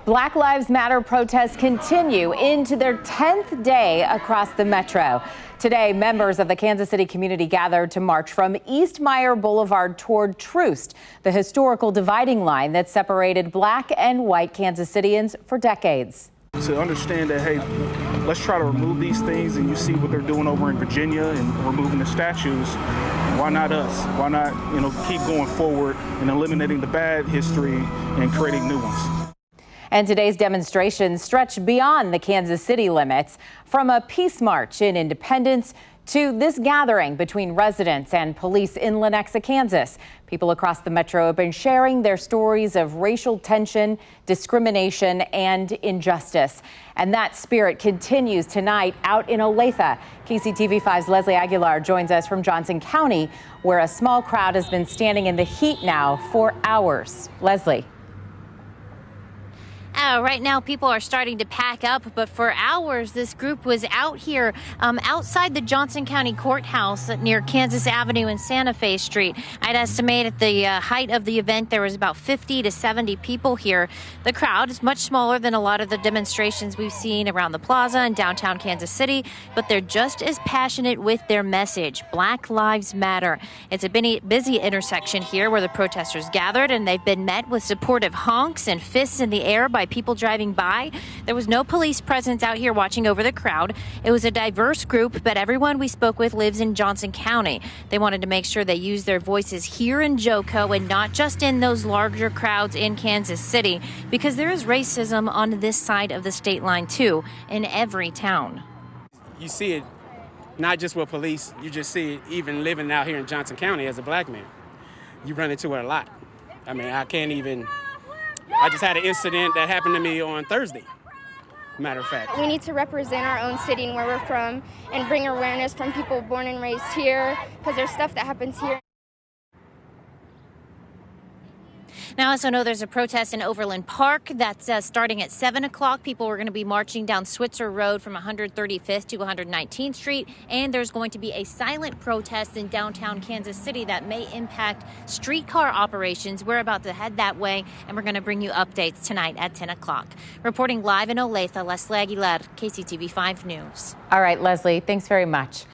Black Lives Matter protests continue into their 10th day across the metro. Today, members of the Kansas City community gathered to march from East Meyer Boulevard toward Troost, the historical dividing line that separated black and white Kansas Cityans for decades. To understand that, hey, let's try to remove these things, and you see what they're doing over in Virginia and removing the statues. Why not us? Why not, keep going forward and eliminating the bad history and creating new ones? And today's demonstrations stretch beyond the Kansas City limits, from a peace march in Independence to this gathering between residents and police in Lenexa, Kansas. People across the metro have been sharing their stories of racial tension, discrimination, and injustice. And that spirit continues tonight out in Olathe. KCTV5's Leslie Aguilar joins us from Johnson County, where a small crowd has been standing in the heat now for hours. Leslie. Right now, people are starting to pack up, but for hours, this group was out here outside the Johnson County Courthouse near Kansas Avenue and Santa Fe Street. I'd estimate at the height of the event, there was about 50 to 70 people here. The crowd is much smaller than a lot of the demonstrations we've seen around the Plaza in downtown Kansas City, but they're just as passionate with their message, Black Lives Matter. It's a busy intersection here where the protesters gathered, and they've been met with supportive honks and fists in the air by people driving by. There was no police presence out here watching over the crowd. It was a diverse group, but everyone we spoke with lives in Johnson County. They wanted to make sure they use their voices here in Joco and not just in those larger crowds in Kansas City, because there is racism on this side of the state line too, in every town. You see it not just with police, you just see it even living out here in Johnson County as a black man. You run into it a lot. I mean, I just had an incident that happened to me on Thursday, matter of fact. We need to represent our own city and where we're from and bring awareness from people born and raised here, because there's stuff that happens here. Now, I also know there's a protest in Overland Park that's starting at 7 o'clock. People are going to be marching down Switzer Road from 135th to 119th Street. And there's going to be a silent protest in downtown Kansas City that may impact streetcar operations. We're about to head that way, and we're going to bring you updates tonight at 10 o'clock. Reporting live in Olathe, Leslie Aguilar, KCTV5 News. All right, Leslie, thanks very much.